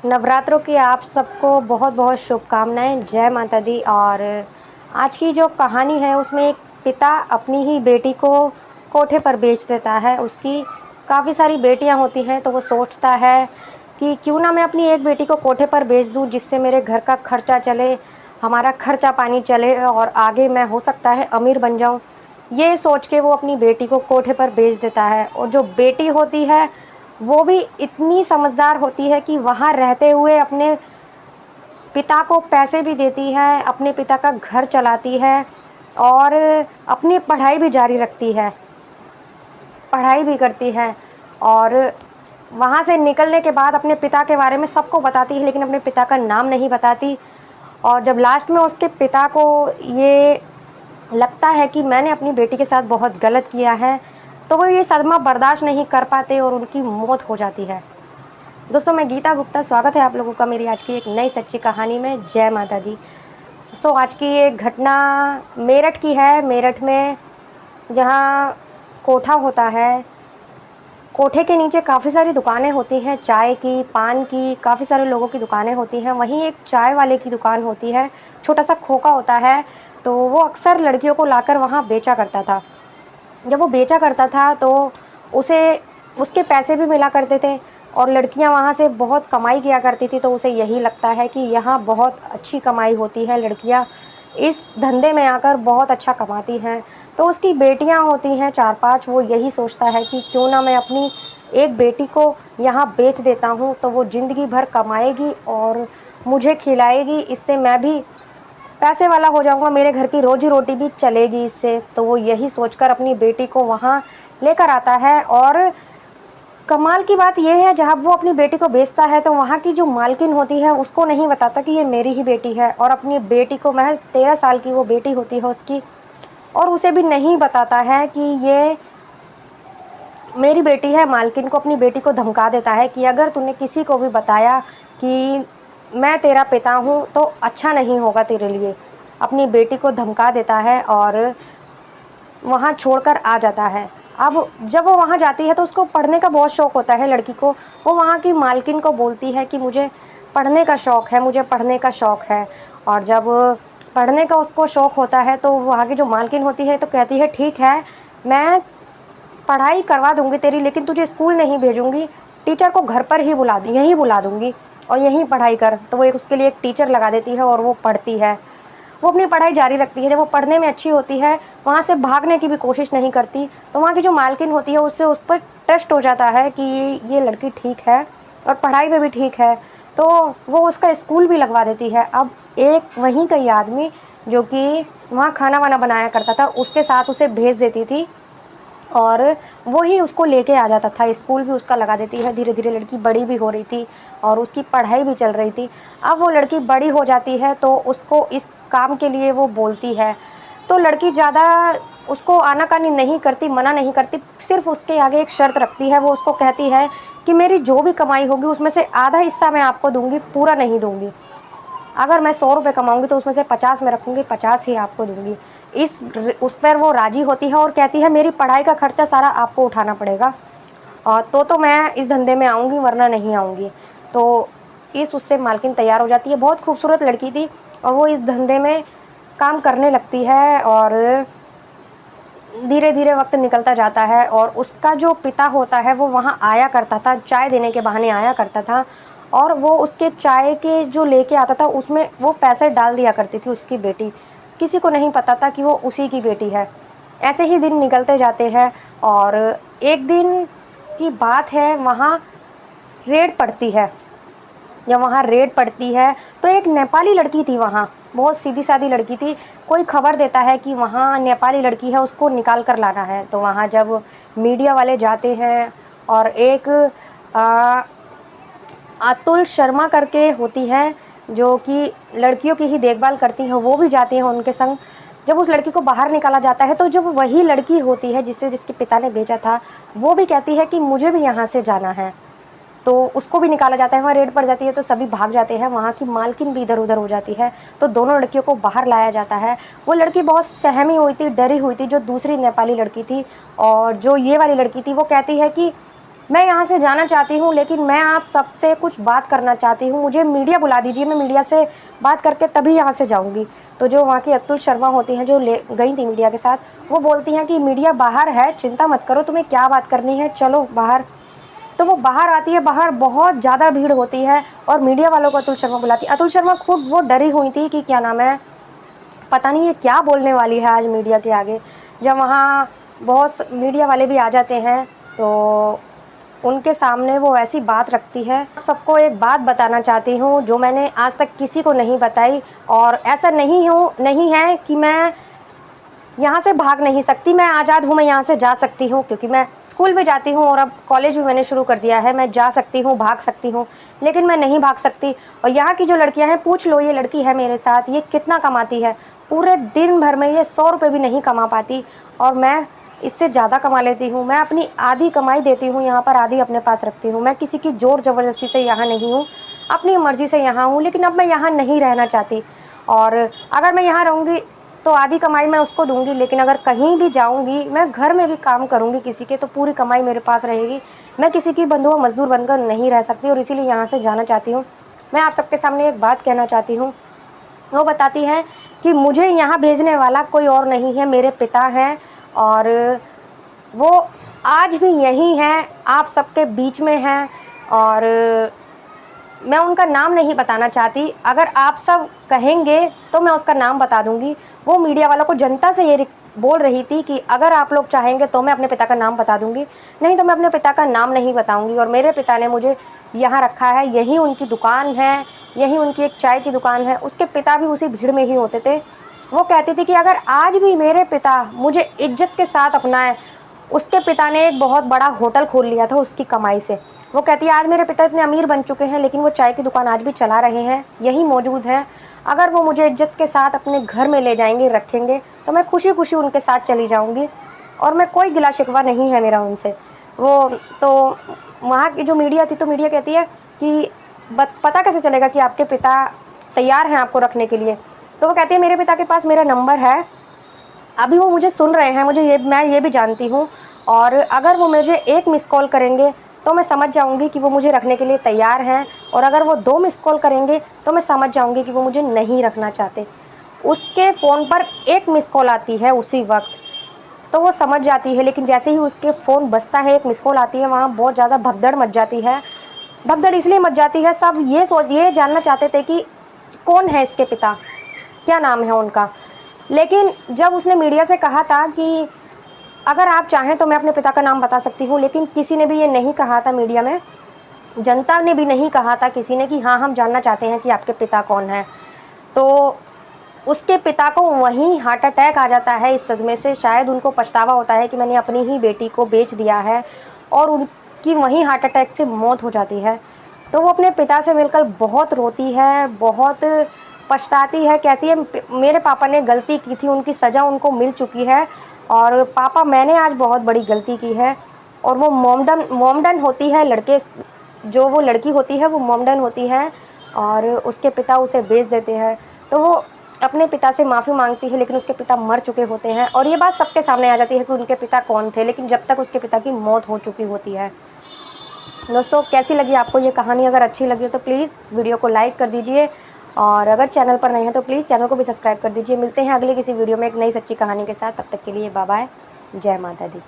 नवरात्रों की आप सबको बहुत बहुत शुभकामनाएं। जय माता दी। और आज की जो कहानी है उसमें एक पिता अपनी ही बेटी को कोठे पर बेच देता है। उसकी काफ़ी सारी बेटियां होती हैं तो वो सोचता है कि क्यों ना मैं अपनी एक बेटी को कोठे पर बेच दूं, जिससे मेरे घर का खर्चा चले, हमारा खर्चा पानी चले और आगे मैं हो सकता है अमीर बन जाऊं। ये सोच के वो अपनी बेटी को कोठे पर बेच देता है। और जो बेटी होती है वो भी इतनी समझदार होती है कि वहाँ रहते हुए अपने पिता को पैसे भी देती है, अपने पिता का घर चलाती है और अपनी पढ़ाई भी जारी रखती है, पढ़ाई भी करती है। और वहाँ से निकलने के बाद अपने पिता के बारे में सबको बताती है, लेकिन अपने पिता का नाम नहीं बताती। और जब लास्ट में उसके पिता को ये लगता है कि मैंने अपनी बेटी के साथ बहुत गलत किया है, तो वो ये सदमा बर्दाश्त नहीं कर पाते और उनकी मौत हो जाती है। दोस्तों, मैं गीता गुप्ता, स्वागत है आप लोगों का मेरी आज की एक नई सच्ची कहानी में। जय माता दी। दोस्तों, आज की एक घटना मेरठ की है। मेरठ में जहाँ कोठा होता है, कोठे के नीचे काफ़ी सारी दुकानें होती हैं, चाय की, पान की, काफ़ी सारे लोगों की दुकानें होती हैं। वहीं एक चाय वाले की दुकान होती है, छोटा सा खोखा होता है, तो वो अक्सर लड़कियों को लाकर वहाँ बेचा करता था। जब वो बेचा करता था तो उसे उसके पैसे भी मिला करते थे और लड़कियां वहाँ से बहुत कमाई किया करती थी। तो उसे यही लगता है कि यहाँ बहुत अच्छी कमाई होती है, लड़कियां इस धंधे में आकर बहुत अच्छा कमाती हैं। तो उसकी बेटियां होती हैं 4-5, वो यही सोचता है कि क्यों ना मैं अपनी एक बेटी को यहाँ बेच देता हूँ, तो वो ज़िंदगी भर कमाएगी और मुझे खिलाएगी, इससे मैं भी पैसे वाला हो जाऊंगा, मेरे घर की रोजी रोटी भी चलेगी इससे। तो वो यही सोचकर अपनी बेटी को वहाँ लेकर आता है। और कमाल की बात यह है, जब वो अपनी बेटी को बेचता है तो वहाँ की जो मालकिन होती है उसको नहीं बताता कि ये मेरी ही बेटी है। और अपनी बेटी को, महज 13 साल की वो बेटी होती है उसकी, और उसे भी नहीं बताता है कि ये मेरी बेटी है। मालकिन को, अपनी बेटी को धमका देता है कि अगर तूने किसी को भी बताया कि मैं तेरा पिता हूँ तो अच्छा नहीं होगा तेरे लिए। अपनी बेटी को धमका देता है और वहाँ छोड़कर आ जाता है। अब जब वो वहाँ जाती है तो उसको पढ़ने का बहुत शौक़ होता है लड़की को। वो वहाँ की मालकिन को बोलती है कि मुझे पढ़ने का शौक़ है, मुझे पढ़ने का शौक़ है। और जब पढ़ने का उसको शौक़ होता है तो वहाँ की जो मालकिन होती है तो कहती है, ठीक है, मैं पढ़ाई करवा दूंगी तेरी, लेकिन तुझे स्कूल नहीं भेजूंगी, टीचर को घर पर ही यहीं बुला दूंगी और यहीं पढ़ाई कर। तो वो उसके लिए एक टीचर लगा देती है और वो पढ़ती है। वो अपनी पढ़ाई जारी रखती है। जब वो पढ़ने में अच्छी होती है, वहाँ से भागने की भी कोशिश नहीं करती। तो वहाँ की जो मालकिन होती है उससे उस पर ट्रस्ट हो जाता है कि ये लड़की ठीक है और पढ़ाई में भी ठीक है, तो वो उसका स्कूल भी लगवा देती है। अब एक वहीं का ही आदमी जो कि वहाँ खाना वाना बनाया करता था, उसके साथ उसे भेज देती थी और वो ही उसको लेके आ जाता था। स्कूल भी उसका लगा देती है। धीरे धीरे लड़की बड़ी भी हो रही थी और उसकी पढ़ाई भी चल रही थी। अब वो लड़की बड़ी हो जाती है तो उसको इस काम के लिए वो बोलती है, तो लड़की ज़्यादा उसको आनाकानी नहीं करती, मना नहीं करती, सिर्फ उसके आगे एक शर्त रखती है। वो उसको कहती है कि मेरी जो भी कमाई होगी उसमें से आधा हिस्सा मैं आपको दूंगी, पूरा नहीं दूंगी। अगर मैं 100 रुपये कमाऊंगी तो उसमें से 50 मैं रखूंगी, 50 ही आपको दूंगी। उस पर वो राजी होती है और कहती है, मेरी पढ़ाई का खर्चा सारा आपको उठाना पड़ेगा और तो मैं इस धंधे में आऊँगी, वरना नहीं आऊँगी। तो इस उससे मालकिन तैयार हो जाती है। बहुत खूबसूरत लड़की थी और वो इस धंधे में काम करने लगती है। और धीरे धीरे वक्त निकलता जाता है और उसका जो पिता होता है वो वहाँ आया करता था, चाय देने के बहाने आया करता था। और वो उसके चाय के जो लेके आता था उसमें वो पैसे डाल दिया करती थी उसकी बेटी। किसी को नहीं पता था कि वो उसी की बेटी है। ऐसे ही दिन निकलते जाते हैं और एक दिन की बात है, वहाँ रेड पड़ती है। जब वहाँ रेड पड़ती है तो एक नेपाली लड़की थी वहाँ, बहुत सीधी सादी लड़की थी। कोई खबर देता है कि वहाँ नेपाली लड़की है, उसको निकाल कर लाना है। तो वहाँ जब मीडिया वाले जाते हैं और एक अतुल शर्मा करके होती हैं जो कि लड़कियों की ही देखभाल करती है, वो भी जाती हैं उनके संग। जब उस लड़की को बाहर निकाला जाता है तो जब वही लड़की होती है जिसके पिता ने भेजा था, वो भी कहती है कि मुझे भी यहाँ से जाना है। तो उसको भी निकाला जाता है। वहाँ रेड पड़ जाती है तो सभी भाग जाते हैं। वहाँ की मालकिन भी इधर उधर हो जाती है। तो दोनों लड़कियों को बाहर लाया जाता है। वो लड़की बहुत सहमी हुई थी, डरी हुई थी, जो दूसरी नेपाली लड़की थी। और जो ये वाली लड़की थी वो कहती है कि मैं यहाँ से जाना चाहती हूँ, लेकिन मैं आप सबसे कुछ बात करना चाहती हूँ, मुझे मीडिया बुला दीजिए, मैं मीडिया से बात करके तभी यहाँ से जाऊँगी। तो जो वहाँ की अतुल शर्मा होती हैं, जो ले गई थी मीडिया के साथ, वो बोलती हैं कि मीडिया बाहर है, चिंता मत करो, तुम्हें क्या बात करनी है, चलो बाहर। तो वो बाहर आती है, बाहर बहुत ज़्यादा भीड़ होती है और मीडिया वालों को अतुल शर्मा बुलाती है। अतुल शर्मा खुद वो डरी हुई थी कि क्या नाम है, पता नहीं ये क्या बोलने वाली है आज मीडिया के आगे। जब वहाँ बहुत मीडिया वाले भी आ जाते हैं तो उनके सामने वो ऐसी बात रखती है। सबको एक बात बताना चाहती हूँ जो मैंने आज तक किसी को नहीं बताई, और ऐसा नहीं है कि मैं यहाँ से भाग नहीं सकती, मैं आज़ाद हूँ, मैं यहाँ से जा सकती हूँ, क्योंकि मैं स्कूल भी जाती हूँ और अब कॉलेज भी मैंने शुरू कर दिया है। मैं जा सकती हूँ, भाग सकती हूँ, लेकिन मैं नहीं भाग सकती। और यहाँ की जो लड़कियाँ हैं, पूछ लो, ये लड़की है मेरे साथ, ये कितना कमाती है, पूरे दिन भर में ये 100 रुपये भी नहीं कमा पाती, और मैं इससे ज़्यादा कमा लेती हूँ। मैं अपनी आधी कमाई देती हूँ यहाँ पर, आधी अपने पास रखती हूँ। मैं किसी की ज़ोर ज़बरदस्ती से यहाँ नहीं हूँ, अपनी मर्ज़ी से यहाँ हूँ, लेकिन अब मैं यहाँ नहीं रहना चाहती। और अगर मैं यहाँ रहूँगी तो आधी कमाई मैं उसको दूंगी, लेकिन अगर कहीं भी जाऊंगी, मैं घर में भी काम करूंगी किसी के, तो पूरी कमाई मेरे पास रहेगी। मैं किसी की बंधुआ मजदूर बनकर नहीं रह सकती, और इसीलिए यहाँ से जाना चाहती हूँ। मैं आप सबके सामने एक बात कहना चाहती हूँ। वो बताती हैं कि मुझे यहाँ भेजने वाला कोई और नहीं है, मेरे पिता हैं, और वो आज भी यही हैं, आप सबके बीच में हैं। और मैं उनका नाम नहीं बताना चाहती, अगर आप सब कहेंगे तो मैं उसका नाम बता दूंगी। वो मीडिया वालों को, जनता से ये बोल रही थी कि अगर आप लोग चाहेंगे तो मैं अपने पिता का नाम बता दूंगी, नहीं तो मैं अपने पिता का नाम नहीं बताऊंगी। और मेरे पिता ने मुझे यहाँ रखा है, यही उनकी दुकान है, यही उनकी एक चाय की दुकान है। उसके पिता भी उसी भीड़ में ही होते थे। वो कहती थी कि अगर आज भी मेरे पिता मुझे इज्जत के साथ अपनाए, उसके पिता ने एक बहुत बड़ा होटल खोल लिया था उसकी कमाई से। वो कहती है आज मेरे पिता इतने अमीर बन चुके हैं, लेकिन वो चाय की दुकान आज भी चला रहे हैं, यही मौजूद है। अगर वो मुझे इज्जत के साथ अपने घर में ले जाएंगे, रखेंगे, तो मैं खुशी खुशी उनके साथ चली जाऊंगी, और मैं कोई गिला शिकवा नहीं है मेरा उनसे। वो तो वहाँ की जो मीडिया थी, तो मीडिया कहती है कि पता कैसे चलेगा कि आपके पिता तैयार हैं आपको रखने के लिए। तो वो कहती है मेरे पिता के पास मेरा नंबर है, अभी वो मुझे सुन रहे हैं, मैं ये भी जानती हूँ, और अगर वो मुझे एक मिस कॉल करेंगे तो मैं समझ जाऊँगी कि वो मुझे रखने के लिए तैयार हैं, और अगर वो 2 मिस कॉल करेंगे तो मैं समझ जाऊँगी कि वो मुझे नहीं रखना चाहते। उसके फ़ोन पर 1 मिस कॉल आती है उसी वक्त, तो वो समझ जाती है, लेकिन जैसे ही उसके फ़ोन बजता है, 1 मिस कॉल आती है, वहाँ बहुत ज़्यादा भगदड़ मच जाती है। भगदड़ इसलिए मच जाती है, सब ये जानना चाहते थे कि कौन है इसके पिता, क्या नाम है उनका। लेकिन जब उसने मीडिया से कहा था कि अगर आप चाहें तो मैं अपने पिता का नाम बता सकती हूँ, लेकिन किसी ने भी ये नहीं कहा था मीडिया में, जनता ने भी नहीं कहा था किसी ने कि हाँ हम जानना चाहते हैं कि आपके पिता कौन है। तो उसके पिता को वहीं हार्ट अटैक आ जाता है इस सदमे से। शायद उनको पछतावा होता है कि मैंने अपनी ही बेटी को बेच दिया है, और उनकी वहीं हार्ट अटैक से मौत हो जाती है। तो वो अपने पिता से मिलकर बहुत रोती है, बहुत पछताती है, कहती है मेरे पापा ने गलती की थी, उनकी सज़ा उनको मिल चुकी है, और पापा मैंने आज बहुत बड़ी गलती की है। और वो मोमडन होती है, लड़के जो वो लड़की होती है वो मोमडन होती है, और उसके पिता उसे बेच देते हैं। तो वो अपने पिता से माफ़ी मांगती है, लेकिन उसके पिता मर चुके होते हैं, और ये बात सबके सामने आ जाती है कि उनके पिता कौन थे, लेकिन जब तक उसके पिता की मौत हो चुकी होती है। दोस्तों कैसी लगी आपको ये कहानी? अगर अच्छी लगी तो प्लीज़ वीडियो को लाइक कर दीजिए, और अगर चैनल पर नए हैं तो प्लीज़ चैनल को भी सब्सक्राइब कर दीजिए। मिलते हैं अगले किसी वीडियो में एक नई सच्ची कहानी के साथ, तब तक के लिए बाय बाय, जय माता दी।